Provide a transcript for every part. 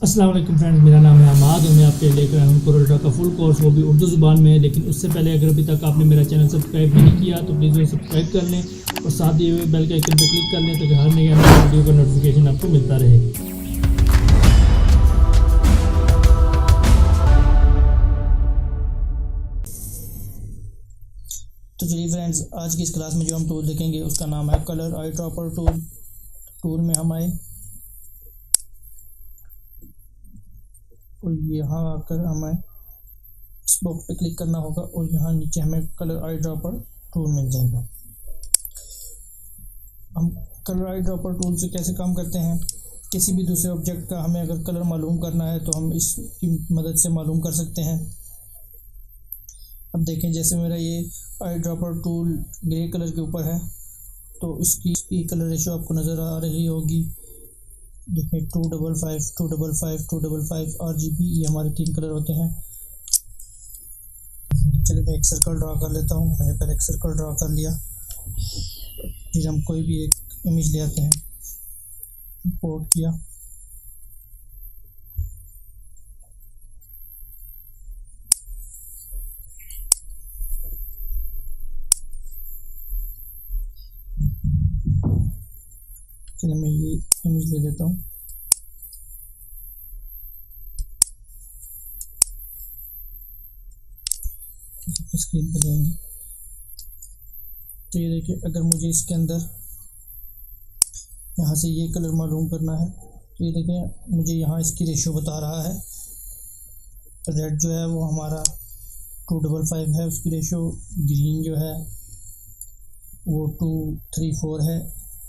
अस्सलाम वालेकुम फ्रेंड्स, मेरा नाम है अमाद और मैं आपके लिए लेकर आया हूँ कोरल का फुल कोर्स, वो भी उर्दू ज़ुबान में है। लेकिन उससे पहले अगर अभी तक आपने मेरा चैनल सब्सक्राइब नहीं किया तो प्लीज़ वो सब्सक्राइब कर लें और साथ दिए हुए बेल के आइकन पर क्लिक कर लें ताकि हर नई वीडियो का नोटिफिकेशन आपको मिलता रहे। तो चलिए फ्रेंड्स, आज की इस क्लास में जो हम टूल देखेंगे उसका नाम है colour eye dropper tool. Tool में हम आए और यहाँ आकर हमें इस बॉक्स पे क्लिक करना होगा और यहाँ नीचे हमें कलर आई ड्रॉपर टूल मिल जाएगा। हम कलर आई ड्रॉपर टूल से कैसे काम करते हैं, किसी भी दूसरे ऑब्जेक्ट का हमें अगर कलर मालूम करना है तो हम इसकी मदद से मालूम कर सकते हैं। अब देखें, जैसे मेरा ये eye dropper tool grey colour के ऊपर है तो इसकी कलर रेशो आपको नज़र आ रही होगी। देखिए 255, 255, 255 RGB, ये हमारे 3 कलर होते हैं। चलिए मैं एक सर्कल ड्रा कर लेता हूँ। मैंने पहले एक सर्कल ड्रा कर लिया, फिर हम कोई भी एक इमेज ले आते हैं, इंपोर्ट किया, चलिए मैं ये इमेज ले लेता हूँ। स्क्रीन पर जाएंगे तो ये देखिए, अगर मुझे इसके अंदर यहाँ से ये कलर मालूम करना है तो ये देखें मुझे यहाँ इसकी रेशो बता रहा है। रेड जो है वो हमारा 255 है, उसकी रेशो। ग्रीन जो है वो 234 है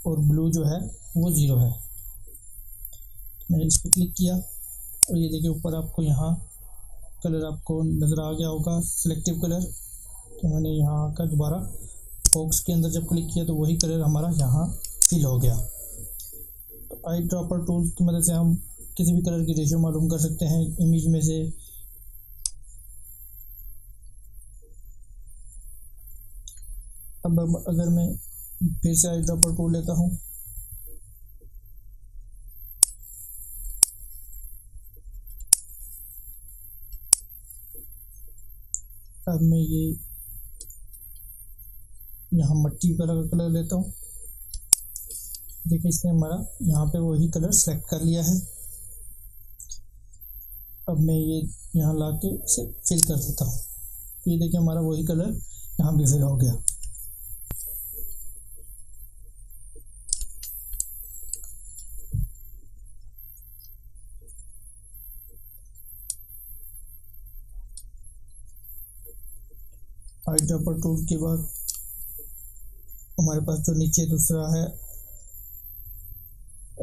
और ब्लू जो है वो 0 है। मैंने इस पर क्लिक किया और ये देखिए ऊपर आपको यहाँ कलर आपको नज़र आ गया होगा, सिलेक्टिव कलर। तो मैंने यहाँ आकर दोबारा बॉक्स के अंदर जब क्लिक किया तो वही कलर हमारा यहाँ फिल हो गया। तो आई ड्रॉपर टूल की मदद से हम किसी भी कलर की रेशो मालूम कर सकते हैं इमेज में से। अब अगर मैं फिर से आई ड्रॉपर टूल लेता हूँ, अब मैं ये यहाँ मट्टी कलर का कलर लेता हूँ। देखिए इसने हमारा यहाँ पे वही कलर सेलेक्ट कर लिया है। अब मैं ये यहाँ ला के इसे फिल कर देता हूँ। ये देखिए हमारा वही कलर यहाँ भी फिल हो गया। आई ड्रॉपर टूल के बाद हमारे पास जो नीचे दूसरा है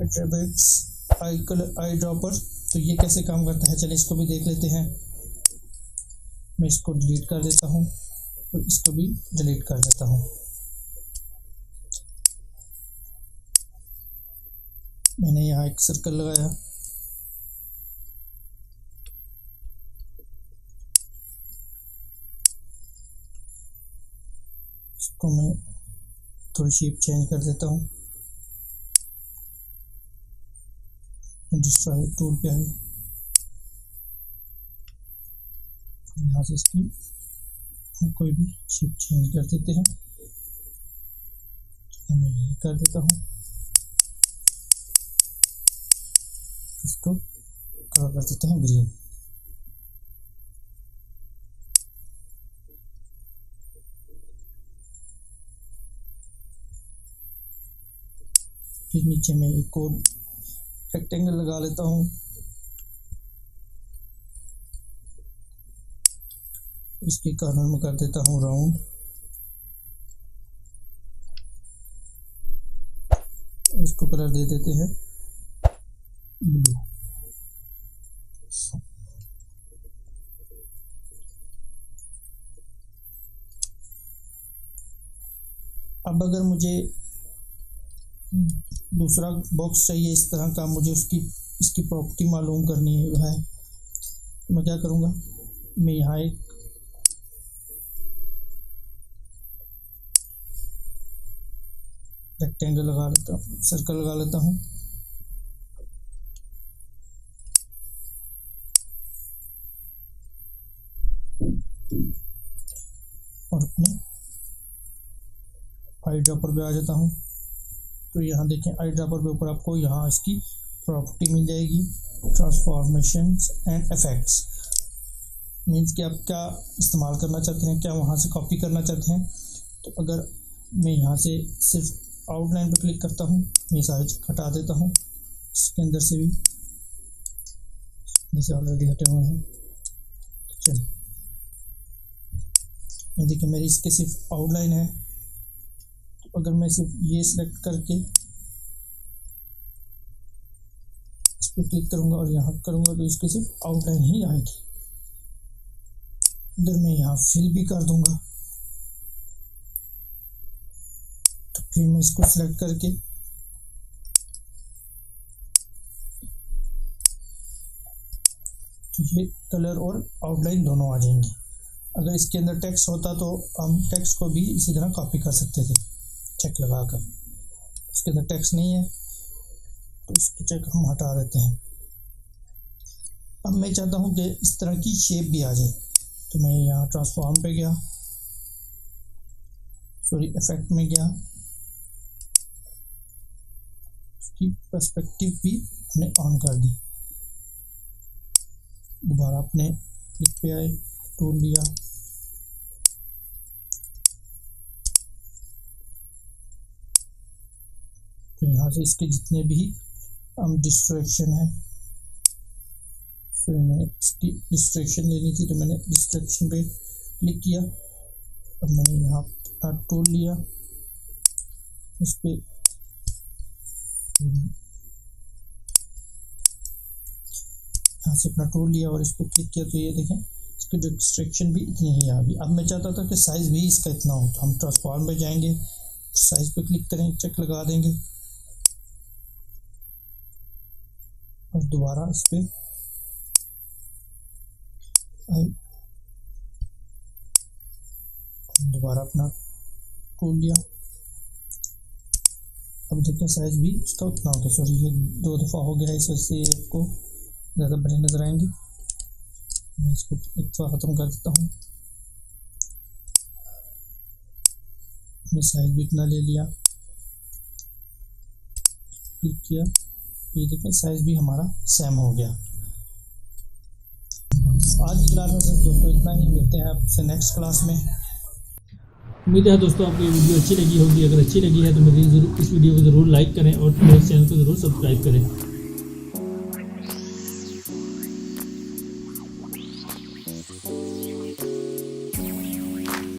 एट्रीब्यूट्स आई ड्रॉपर, तो ये कैसे काम करता है चलिए इसको भी देख लेते हैं। मैं इसको डिलीट कर देता हूँ और इसको भी डिलीट कर देता हूँ। मैंने यहाँ एक सर्कल लगाया, इसको मैं थोड़ी शेप चेंज कर देता हूँ। डिस्ट्रॉय टूल पे है, यहाँ से इसकी हम कोई भी शेप चेंज कर देते हैं। मैं ये कर देता हूँ, इसको कलर कर देते हैं ग्रीन। फिर नीचे में एक और रेक्टेंगल लगा लेता हूँ, इसके कॉर्नर में कर देता हूँ राउंड, इसको कलर दे देते हैं ब्लू। अब अगर मुझे दूसरा बॉक्स चाहिए इस तरह का, मुझे इसकी प्रॉपर्टी मालूम करनी है तो मैं क्या करूँगा, मैं यहाँ एक रेक्टेंगल लगा लेता हूँ, सर्कल लगा लेता हूँ। और अपने आई ड्रॉपर पे आ जाता हूँ। तो यहाँ देखें आई ड्रॉपर पे ऊपर आपको यहाँ इसकी प्रॉपर्टी मिल जाएगी, ट्रांसफॉर्मेशंस एंड इफेक्ट्स। मीन्स कि आप क्या इस्तेमाल करना चाहते हैं, क्या वहाँ से कॉपी करना चाहते हैं। तो अगर मैं यहाँ से सिर्फ आउटलाइन पे क्लिक करता हूँ, मैं सारे हटा देता हूँ, इसके अंदर से भी जैसे ऑलरेडी हटे हुए हैं। चलिए ये देखिए मेरी इसके सिर्फ आउटलाइन है। तो अगर मैं सिर्फ ये सिलेक्ट करके इस पर क्लिक करूँगा और यहाँ करूँगा तो इसके सिर्फ आउटलाइन ही आएगी। अगर मैं यहाँ फिल भी कर दूँगा तो फिर मैं इसको सिलेक्ट करके तो ये कलर और आउटलाइन दोनों आ जाएंगी। अगर इसके अंदर टेक्स्ट होता तो हम टेक्स्ट को भी इसी तरह कॉपी कर सकते थे चेक लगाकर। इसके अंदर टेक्स्ट नहीं है तो इसकी चेक हम हटा देते हैं। अब मैं चाहता हूँ कि इस तरह की शेप भी आ जाए, तो मैं यहाँ ट्रांसफॉर्म पे गया, सॉरी इफेक्ट में गया, इसकी पर्सपेक्टिव भी हमने ऑन कर दी। दोबारा अपने क्लिक पे आए, टूल लिया, तो यहाँ से इसके जितने भी हम डिस्ट्रैक्शन है, फिर मैंने इसकी डिस्ट्रैक्शन लेनी थी तो मैंने डिस्ट्रैक्शन पे क्लिक किया। अब मैंने यहाँ टूल लिया, इस पे यहाँ से अपना टूल लिया और इस पर क्लिक किया तो ये देखें इसकी डिस्ट्रैक्शन भी इतनी ही आ गई। अब मैं चाहता था कि साइज़ भी इसका इतना हो, तो हम ट्रांसफॉर्म पे जाएंगे, साइज़ पे क्लिक करें, चेक लगा देंगे और दोबारा इस पर दोबारा अपना टूल लिया। अब देखें साइज़ भी इसका उतना हो गया, सॉरी ये 2 दफ़ा हो गया है, इस वजह से आपको ज़्यादा बड़े नज़र आएंगे। मैं इसको एक दफ़ा ख़त्म कर देता हूँ। मैंने साइज़ भी इतना ले लिया, क्लिक किया, ये देखें साइज़ भी हमारा सेम हो गया। आज की क्लास में सिर्फ दोस्तों इतना ही, मिलते हैं आपसे नेक्स्ट क्लास में। उम्मीद है दोस्तों आपको ये वीडियो अच्छी लगी होगी। अगर अच्छी लगी है तो मेरी इस वीडियो को ज़रूर लाइक करें और मेरे चैनल को ज़रूर सब्सक्राइब करें।